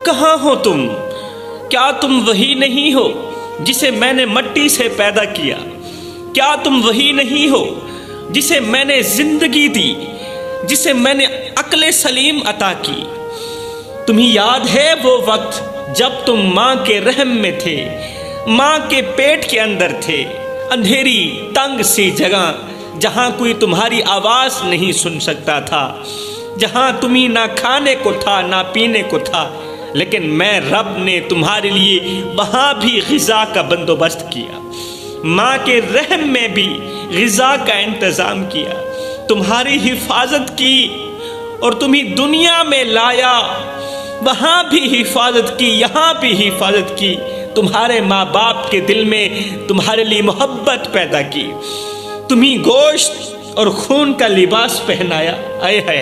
کہاں ہو تم؟ کیا تم وہی نہیں ہو جسے میں نے مٹی سے پیدا کیا؟ کیا تم وہی نہیں ہو جسے میں نے زندگی دی، جسے میں نے عقل سلیم عطا کی؟ تمہیں یاد ہے وہ وقت جب تم ماں کے رحم میں تھے، ماں کے پیٹ کے اندر تھے، اندھیری تنگ سی جگہ جہاں کوئی تمہاری آواز نہیں سن سکتا تھا، جہاں تمہیں نہ کھانے کو تھا نہ پینے کو تھا، لیکن میں رب نے تمہارے لیے وہاں بھی غذا کا بندوبست کیا، ماں کے رحم میں بھی غذا کا انتظام کیا، تمہاری حفاظت کی اور تمہیں دنیا میں لایا، وہاں بھی حفاظت کی، یہاں بھی حفاظت کی، تمہارے ماں باپ کے دل میں تمہارے لیے محبت پیدا کی، تمہیں گوشت اور خون کا لباس پہنایا، آئے ہے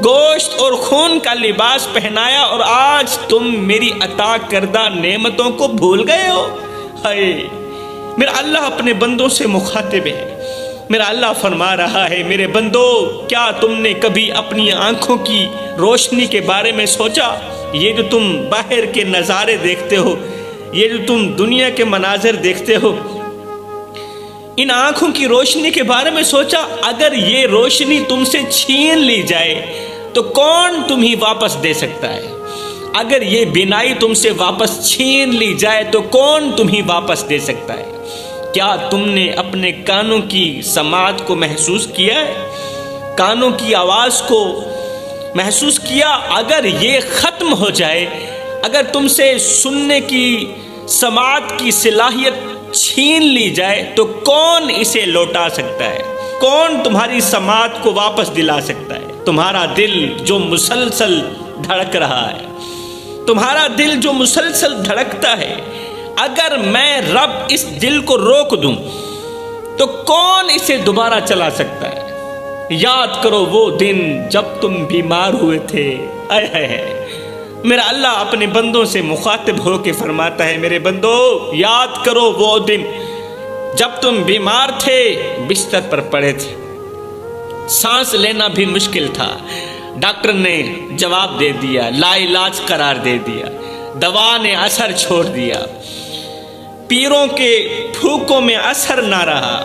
گوشت اور خون کا لباس پہنایا، اور آج تم میری عطا کردہ نعمتوں کو بھول گئے ہو۔ ہائے، میرا اللہ اپنے بندوں سے مخاطب ہے، میرا اللہ فرما رہا ہے، میرے بندو، کیا تم نے کبھی اپنی آنکھوں کی روشنی کے بارے میں سوچا؟ یہ جو تم باہر کے نظارے دیکھتے ہو، یہ جو تم دنیا کے مناظر دیکھتے ہو، ان آنکھوں کی روشنی کے بارے میں سوچا؟ اگر یہ روشنی تم سے چھین لی جائے تو کون تمہیں واپس دے سکتا ہے؟ اگر یہ بینائی تم سے واپس چھین لی جائے تو کون تمہیں واپس دے سکتا ہے؟ کیا تم نے اپنے کانوں کی سماعت کو محسوس کیا ہے؟ کانوں کی آواز کو محسوس کیا؟ اگر یہ ختم ہو جائے، اگر تم سے سننے کی سماعت کی صلاحیت چھین لی جائے تو کون اسے لوٹا سکتا ہے؟ کون تمہاری سماعت کو واپس دلا سکتا ہے؟ تمہارا دل جو مسلسل دھڑک رہا ہے، تمہارا دل جو مسلسل دھڑکتا ہے، اگر میں رب اس دل کو روک دوں تو کون اسے دوبارہ چلا سکتا ہے؟ یاد کرو وہ دن جب تم بیمار ہوئے تھے، اے ہے میرا اللہ اپنے بندوں سے مخاطب ہو کے فرماتا ہے، میرے بندو یاد کرو وہ دن جب تم بیمار تھے، بستر پر پڑے تھے، سانس لینا بھی مشکل تھا، ڈاکٹر نے جواب دے دیا، لا علاج قرار دے دیا، دوا نے اثر چھوڑ دیا، پیروں کے پھوکوں میں اثر نہ رہا۔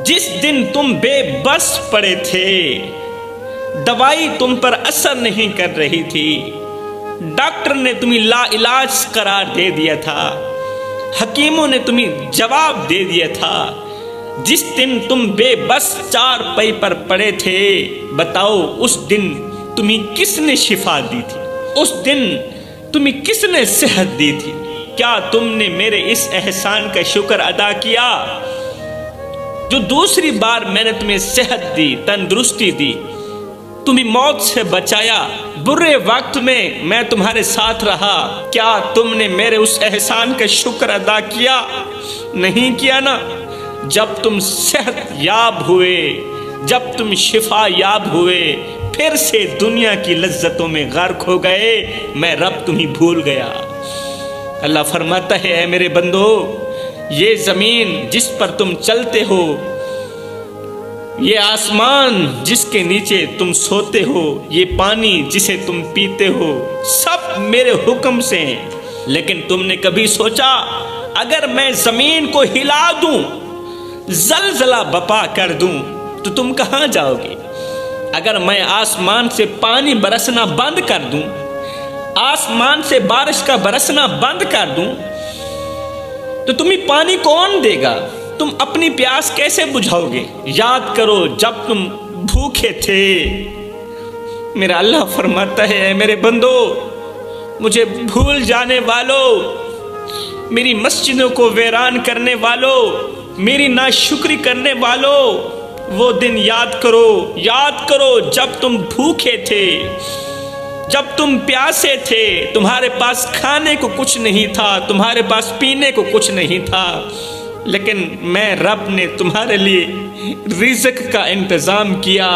جس دن تم بے بس پڑے تھے، دوائی تم پر اثر نہیں کر رہی تھی، ڈاکٹر نے تمہیں لا علاج قرار دے دیا تھا، حکیموں نے تمہیں جواب دے دیا تھا، جس دن تم بے بس چار پائی پر پڑے تھے، بتاؤ اس دن تمہیں کس نے شفا دی تھی؟ اس دن تمہیں کس نے صحت دی تھی؟ کیا تم نے میرے اس احسان کا شکر ادا کیا جو دوسری بار میں نے تمہیں صحت دی، تندرستی دی، تمہیں موت سے بچایا، برے وقت میں میں تمہارے ساتھ رہا؟ کیا تم نے میرے اس احسان کا شکر ادا کیا؟ نہیں کیا نا؟ جب تم صحت یاب ہوئے، جب تم شفا یاب ہوئے، پھر سے دنیا کی لذتوں میں غرق ہو گئے، میں رب تمہیں بھول گیا۔ اللہ فرماتا ہے، اے میرے بندو، یہ زمین جس پر تم چلتے ہو، یہ آسمان جس کے نیچے تم سوتے ہو، یہ پانی جسے تم پیتے ہو، سب میرے حکم سے ہیں، لیکن تم نے کبھی سوچا اگر میں زمین کو ہلا دوں، زلزلہ بپا کر دوں تو تم کہاں جاؤ گے؟ اگر میں آسمان سے پانی برسنا بند کر دوں، آسمان سے بارش کا برسنا بند کر دوں تو تمہیں پانی کون دے گا؟ تم اپنی پیاس کیسے بجھاؤ گے؟ یاد کرو جب تم بھوکے تھے، میرا اللہ فرماتا ہے، اے میرے بندو، مجھے بھول جانے والوں، میری مسجدوں کو ویران کرنے والوں، میری ناشکری کرنے والوں، وہ دن یاد کرو، یاد کرو جب تم بھوکے تھے، جب تم پیاسے تھے، تمہارے پاس کھانے کو کچھ نہیں تھا، تمہارے پاس پینے کو کچھ نہیں تھا، لیکن میں رب نے تمہارے لیے رزق کا انتظام کیا،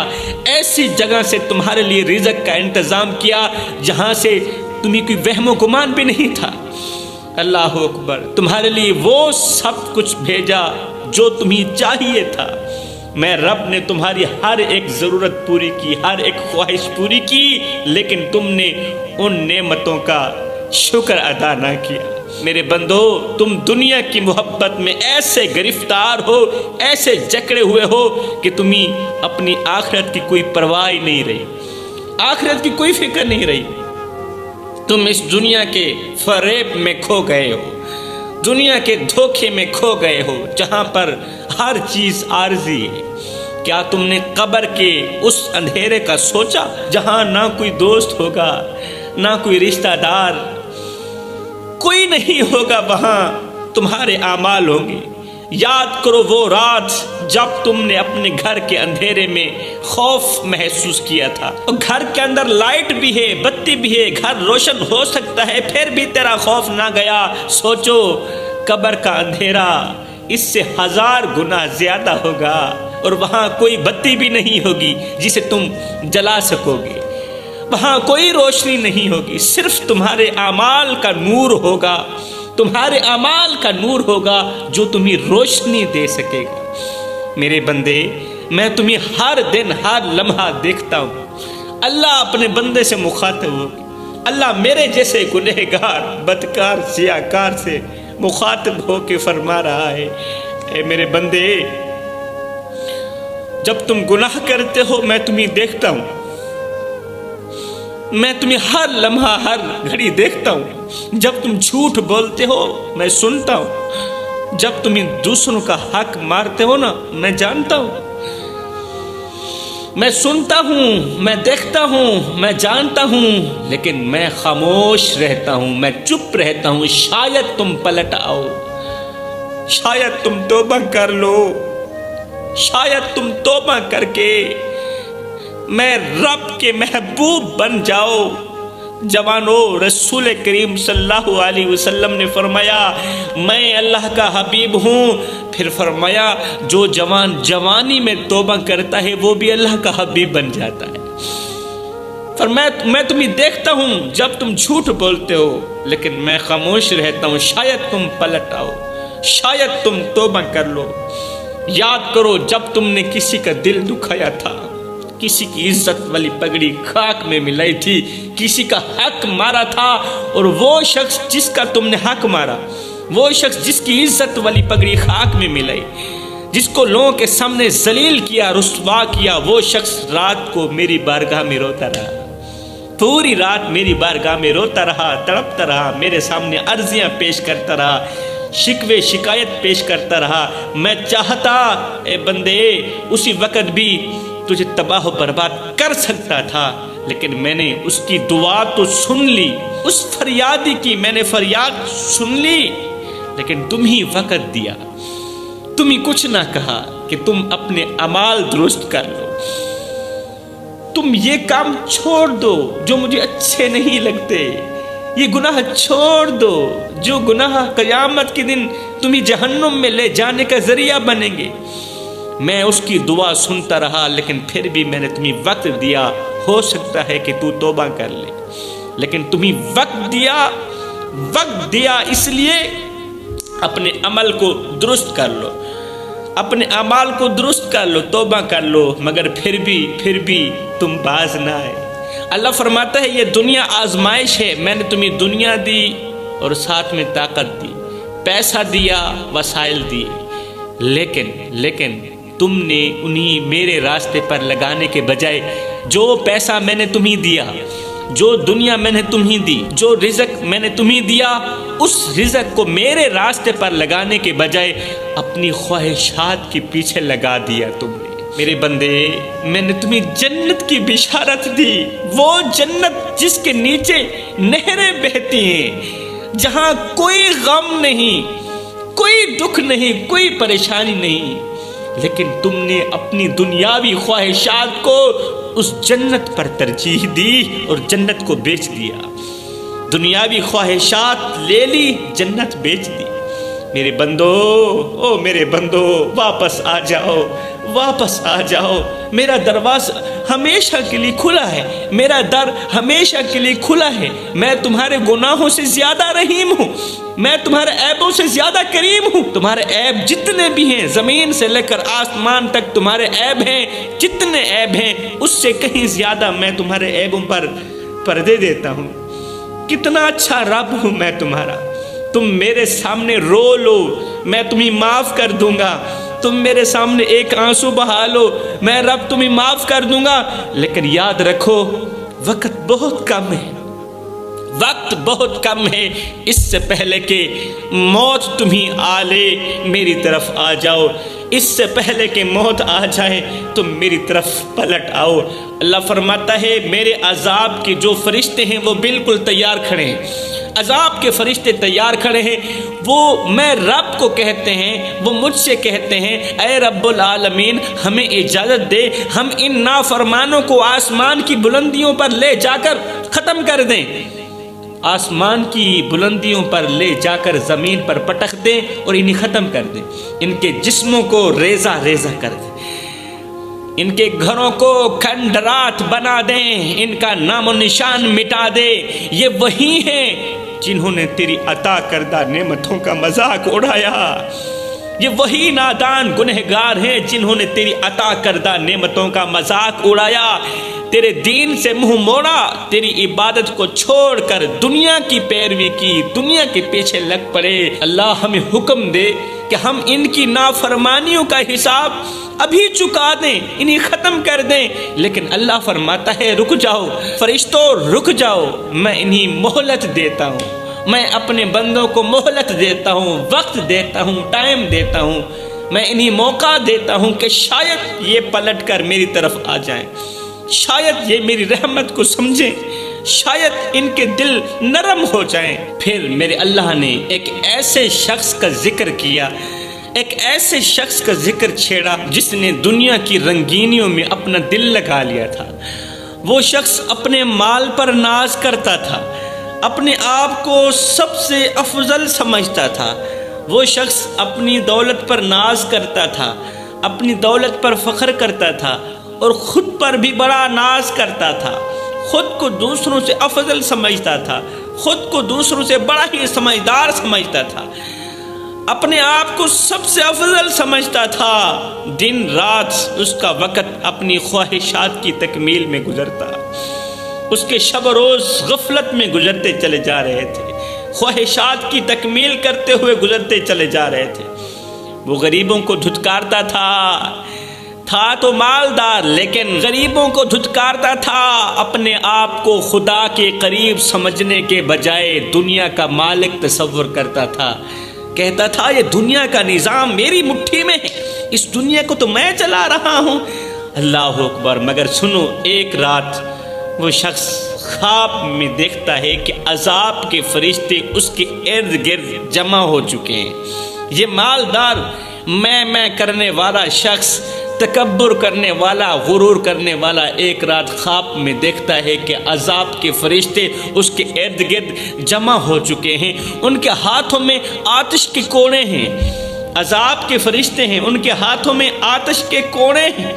ایسی جگہ سے تمہارے لیے رزق کا انتظام کیا جہاں سے تمہیں کوئی وہم و گمان بھی نہیں تھا۔ اللہ اکبر، تمہارے لیے وہ سب کچھ بھیجا جو تمہیں چاہیے تھا، میں رب نے تمہاری ہر ایک ضرورت پوری کی، ہر ایک خواہش پوری کی، لیکن تم نے ان نعمتوں کا شکر ادا نہ کیا۔ میرے بندو، تم دنیا کی محبت میں ایسے گرفتار ہو، ایسے جکڑے ہوئے ہو کہ تمہیں اپنی آخرت کی کوئی پرواہ نہیں رہی، آخرت کی کوئی فکر نہیں رہی۔ تم اس دنیا کے فریب میں کھو گئے ہو، دنیا کے دھوکے میں کھو گئے ہو، جہاں پر ہر چیز عارضی ہے۔ کیا تم نے قبر کے اس اندھیرے کا سوچا جہاں نہ کوئی دوست ہوگا، نہ کوئی رشتہ دار، کوئی نہیں ہوگا، وہاں تمہارے اعمال ہوں گے۔ یاد کرو وہ رات جب تم نے اپنے گھر کے اندھیرے میں خوف محسوس کیا تھا، اور گھر کے اندر لائٹ بھی ہے، بتی بھی ہے، گھر روشن ہو سکتا ہے، پھر بھی تیرا خوف نہ گیا۔ سوچو قبر کا اندھیرا اس سے 1000 گنا زیادہ ہوگا، اور وہاں کوئی بتی بھی نہیں ہوگی جسے تم جلا سکو گے، وہاں کوئی روشنی نہیں ہوگی، صرف تمہارے اعمال کا نور ہوگا، تمہارے اعمال کا نور ہوگا جو تمہیں روشنی دے سکے گا۔ میرے بندے، میں تمہیں ہر دن ہر لمحہ دیکھتا ہوں۔ اللہ اپنے بندے سے مخاطب ہوگی، اللہ میرے جیسے گنہگار بدکار سیاکار سے مخاطب ہو کے فرما رہا ہے، اے میرے بندے، جب تم گناہ کرتے ہو میں تمہیں دیکھتا ہوں، میں تمہیں ہر لمحہ ہر گھڑی دیکھتا ہوں۔ جب تم جھوٹ بولتے ہو میں سنتا ہوں، جب تم دوسروں کا حق مارتے ہو نا میں جانتا ہوں، میں سنتا ہوں، میں دیکھتا ہوں، میں جانتا ہوں، لیکن میں خاموش رہتا ہوں، میں چپ رہتا ہوں۔ شاید تم پلٹ آؤ، شاید تم توبہ کر لو، شاید تم توبہ کر کے میں رب کے محبوب بن جاؤ۔ جوانو، رسول کریم صلی اللہ علیہ وسلم نے فرمایا میں اللہ کا حبیب ہوں، پھر فرمایا جو جوان جوانی میں توبہ کرتا ہے وہ بھی اللہ کا حبیب بن جاتا ہے۔ فرمایا میں تمہیں دیکھتا ہوں جب تم جھوٹ بولتے ہو، لیکن میں خاموش رہتا ہوں، شاید تم پلٹ آؤ، شاید تم توبہ کر لو۔ یاد کرو جب تم نے کسی کا دل دکھایا تھا، کسی کی عزت والی پگڑی خاک میں ملائی تھی، کسی کا حق مارا تھا، اور وہ شخص جس کا تم نے حق مارا، وہ شخص جس کی عزت والی پگڑی خاک میں ملائی، جس کو لوگوں کے سامنے ذلیل کیا، رسوا کیا، وہ شخص رات کو میری بارگاہ میں روتا رہا، پوری رات میری بارگاہ میں روتا رہا، تڑپتا رہا، میرے سامنے عرضیاں پیش کرتا رہا، شکوے شکایت پیش کرتا رہا۔ میں چاہتا اے بندے اسی وقت بھی تجھے تباہ و برباد کر سکتا تھا، لیکن میں نے اس کی دعا تو سن لی، اس فریادی کی میں نے فریاد سن لی، لیکن تم ہی وقت دیا، تم ہی کچھ نہ کہا کہ تم اپنے اعمال درست کر لو، تم یہ کام چھوڑ دو جو مجھے اچھے نہیں لگتے، یہ گناہ چھوڑ دو جو گناہ قیامت کے دن تمہیں جہنم میں لے جانے کا ذریعہ بنیں گے۔ میں اس کی دعا سنتا رہا، لیکن پھر بھی میں نے تمہیں وقت دیا، ہو سکتا ہے کہ تو توبہ کر لے، لیکن تمہیں وقت دیا اس لیے اپنے عمل کو درست کر لو، اپنے اعمال کو درست کر لو، توبہ کر لو، مگر پھر بھی تم باز نہ آئے۔ اللہ فرماتا ہے یہ دنیا آزمائش ہے، میں نے تمہیں دنیا دی اور ساتھ میں طاقت دی، پیسہ دیا، وسائل دیے، لیکن تم نے انہی میرے راستے پر لگانے کے بجائے جو پیسہ میں نے تمہیں دیا، جو دنیا میں نے تمہیں دی، جو رزق میں نے تمہیں دیا، اس رزق کو میرے راستے پر لگانے کے بجائے اپنی خواہشات کے پیچھے لگا دیا تم نے۔ میرے بندے، میں نے تمہیں جنت کی بشارت دی، وہ جنت جس کے نیچے نہریں بہتی ہیں، جہاں کوئی غم نہیں، کوئی دکھ نہیں، کوئی پریشانی نہیں، لیکن تم نے اپنی دنیاوی خواہشات کو اس جنت پر ترجیح دی اور جنت کو بیچ دیا، دنیاوی خواہشات لے لی، جنت بیچ دی۔ میرے بندو، او میرے بندو، واپس آ جاؤ، واپس آ جاؤ، میرا دروازہ ہمیشہ کے لیے کھلا ہے، میرا در ہمیشہ کے لیے کھلا ہے، میں تمہارے گناہوں سے زیادہ رحیم ہوں، میں تمہارے عیبوں سے زیادہ کریم ہوں، تمہارے عیب جتنے بھی ہیں زمین سے لے کر آسمان تک تمہارے عیب ہیں، جتنے عیب ہیں اس سے کہیں زیادہ میں تمہارے عیبوں پر پردے دیتا ہوں۔ کتنا اچھا رب ہوں میں تمہارا، تم میرے سامنے رو لو میں تمہیں معاف کر دوں گا، تم میرے سامنے ایک آنسو بہا لو میں رب تمہیں معاف کر دوں گا، لیکن یاد رکھو وقت بہت کم ہے، وقت بہت کم ہے، اس سے پہلے کہ موت تمہیں آ لے میری طرف آ جاؤ، اس سے پہلے کہ موت آ جائے تم میری طرف پلٹ آؤ۔ اللہ فرماتا ہے میرے عذاب کے جو فرشتے ہیں وہ بالکل تیار کھڑے ہیں، عذاب کے فرشتے تیار کھڑے ہیں، وہ میں رب کو کہتے ہیں، وہ مجھ سے کہتے ہیں اے رب العالمین ہمیں اجازت دے ہم ان نافرمانوں کو آسمان کی بلندیوں پر لے جا کر ختم کر دیں، آسمان کی بلندیوں پر لے جا کر زمین پر پٹک دیں اور انہیں ختم کر دیں، ان کے جسموں کو ریزہ ریزہ کر دیں، ان کے گھروں کو کھنڈرات بنا دیں، ان کا نام و نشان مٹا دے۔ یہ وہی ہیں جنہوں نے تیری عطا کردہ نعمتوں کا مذاق اڑایا، یہ وہی نادان گنہگار ہیں جنہوں نے تیری عطا کردہ نعمتوں کا مذاق اڑایا، تیرے دین سے منہ موڑا، تیری عبادت کو چھوڑ کر دنیا کی پیروی کی، دنیا کے پیچھے لگ پڑے۔ اللہ ہمیں حکم دے کہ ہم ان کی نافرمانیوں کا حساب ابھی چکا دیں، انہیں ختم کر دیں، لیکن اللہ فرماتا ہے رک جاؤ فرشتوں رک جاؤ، میں انہیں مہلت دیتا ہوں، میں اپنے بندوں کو مہلت دیتا ہوں، وقت دیتا ہوں، ٹائم دیتا ہوں، میں انہیں موقع دیتا ہوں کہ شاید یہ پلٹ کر میری طرف آ جائیں، شاید یہ میری رحمت کو سمجھیں، شاید ان کے دل نرم ہو جائیں۔ پھر میرے اللہ نے ایک ایسے شخص کا ذکر کیا، ایک ایسے شخص کا ذکر چھیڑا جس نے دنیا کی رنگینیوں میں اپنا دل لگا لیا تھا۔ وہ شخص اپنے مال پر ناز کرتا تھا، اپنے آپ کو سب سے افضل سمجھتا تھا، وہ شخص اپنی دولت پر ناز کرتا تھا، اپنی دولت پر فخر کرتا تھا اور خود پر بھی بڑا ناز کرتا تھا، خود کو دوسروں سے افضل سمجھتا تھا، خود کو دوسروں سے بڑا ہی سمجھدار سمجھتا تھا، اپنے آپ کو سب سے افضل سمجھتا تھا، دن رات اس کا وقت اپنی خواہشات کی تکمیل میں گزرتا، اس کے شب روز غفلت میں گزرتے چلے جا رہے تھے، خواہشات کی تکمیل کرتے ہوئے گزرتے چلے جا رہے تھے۔ وہ غریبوں کو دھتکارتا تھا تو مالدار، لیکن غریبوں کو دھتکارتا تھا، اپنے آپ کو خدا کے قریب سمجھنے کے بجائے دنیا کا مالک تصور کرتا تھا، کہتا تھا یہ دنیا کا نظام میری مٹھی میں ہے، اس دنیا کو تو میں چلا رہا ہوں۔ اللہ اکبر۔ مگر سنو، ایک رات وہ شخص خواب میں دیکھتا ہے کہ عذاب کے فرشتے اس کے ارد گرد جمع ہو چکے ہیں۔ یہ مالدار میں کرنے والا شخص، تکبر کرنے والا، غرور کرنے والا، ایک رات خواب میں دیکھتا ہے کہ عذاب کے فرشتے اس کے ارد گرد جمع ہو چکے ہیں، ان کے ہاتھوں میں آتش کے کوڑے ہیں، عذاب کے فرشتے ہیں، ان کے ہاتھوں میں آتش کے کوڑے ہیں،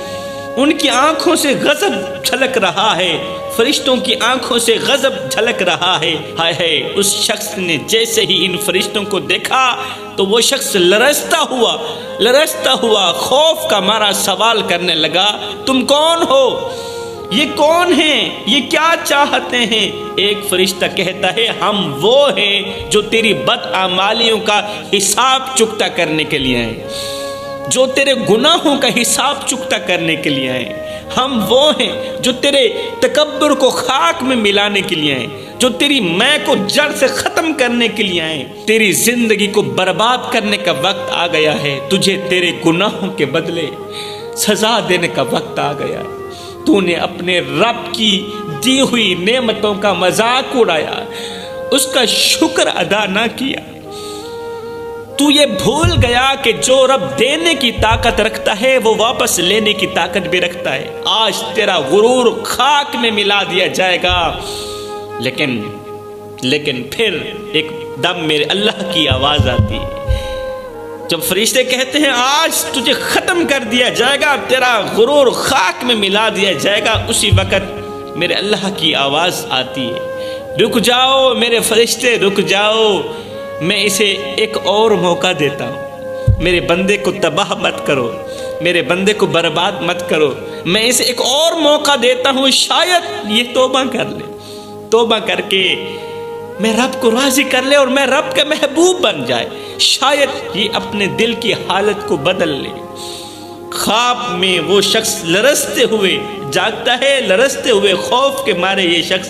ان کی آنکھوں سے غضب جھلک رہا ہے، فرشتوں کی آنکھوں سے غضب جھلک رہا ہے۔ ہائے ہائے، اس شخص نے جیسے ہی ان فرشتوں کو دیکھا تو وہ شخص لرزتا ہوا خوف کا مارا سوال کرنے لگا، تم کون ہو؟ یہ کون ہیں؟ یہ کیا چاہتے ہیں؟ ایک فرشتہ کہتا ہے ہم وہ ہیں جو تیری بدعمالیوں کا حساب چکتا کرنے کے لیے ہیں، جو تیرے گناہوں کا حساب چکتا کرنے کے لیے ہیں، ہم وہ ہیں جو تیرے تکبر کو خاک میں ملانے کے لیے ہیں، جو تیری میں کو جڑ سے ختم کرنے کے لیے ہیں، تیری زندگی کو برباد کرنے کا وقت آ گیا ہے، تجھے تیرے گناہوں کے بدلے سزا دینے کا وقت آ گیا ہے، تو نے اپنے رب کی دی ہوئی نعمتوں کا مذاق اڑایا، اس کا شکر ادا نہ کیا، تو یہ بھول گیا کہ جو رب دینے کی طاقت رکھتا ہے وہ واپس لینے کی طاقت بھی رکھتا ہے۔ آج تیرا غرور خاک میں ملا دیا جائے گا، لیکن پھر ایک دم میرے اللہ کی آواز آتی ہے، جب فرشتے کہتے ہیں آج تجھے ختم کر دیا جائے گا، تیرا غرور خاک میں ملا دیا جائے گا، اسی وقت میرے اللہ کی آواز آتی ہے، رک جاؤ میرے فرشتے، رک جاؤ، میں اسے ایک اور موقع دیتا ہوں، میرے بندے کو تباہ مت کرو، میرے بندے کو برباد مت کرو، میں اسے ایک اور موقع دیتا ہوں، شاید یہ توبہ کر لے، توبہ کر کے میں رب کو راضی کر لے اور میں رب کا محبوب بن جائے، شاید یہ اپنے دل کی حالت کو بدل لے۔ خواب میں وہ شخص لرزتے ہوئے جاگتا ہے، لرزتے ہوئے خوف کے مارے یہ شخص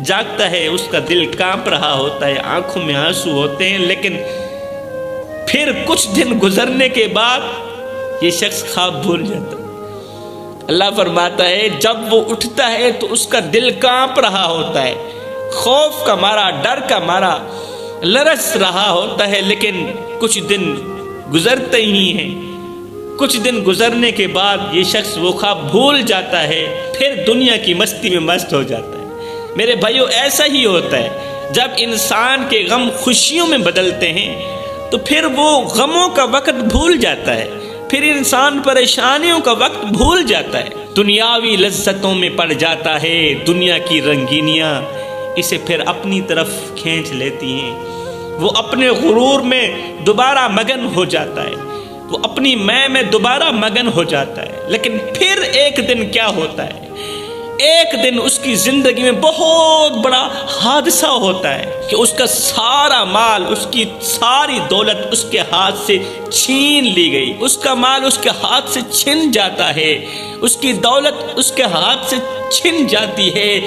جاگتا ہے، اس کا دل کانپ رہا ہوتا ہے، آنکھوں میں آنسو ہوتے ہیں، لیکن پھر کچھ دن گزرنے کے بعد یہ شخص خواب بھول جاتا ہے۔ اللہ فرماتا ہے جب وہ اٹھتا ہے تو اس کا دل کانپ رہا ہوتا ہے، خوف کا مارا، ڈر کا مارا لرز رہا ہوتا ہے، لیکن کچھ دن گزرتے ہی ہیں، کچھ دن گزرنے کے بعد یہ شخص وہ خواب بھول جاتا ہے، پھر دنیا کی مستی میں مست ہو جاتا ہے۔ میرے بھائیو ایسا ہی ہوتا ہے، جب انسان کے غم خوشیوں میں بدلتے ہیں تو پھر وہ غموں کا وقت بھول جاتا ہے، پھر انسان پریشانیوں کا وقت بھول جاتا ہے، دنیاوی لذتوں میں پڑ جاتا ہے، دنیا کی رنگینیاں اسے پھر اپنی طرف کھینچ لیتی ہیں، وہ اپنے غرور میں دوبارہ مگن ہو جاتا ہے، وہ اپنی میں دوبارہ مگن ہو جاتا ہے، لیکن پھر ایک دن کیا ہوتا ہے، ایک دن اس کی زندگی میں بہت بڑا حادثہ ہوتا ہے کہ اس کا سارا مال، اس کی ساری دولت اس کے ہاتھ سے چھین لی گئی، اس کا مال اس کے ہاتھ سے چھن جاتا ہے، اس کی دولت اس کے ہاتھ سے چھن جاتی ہے۔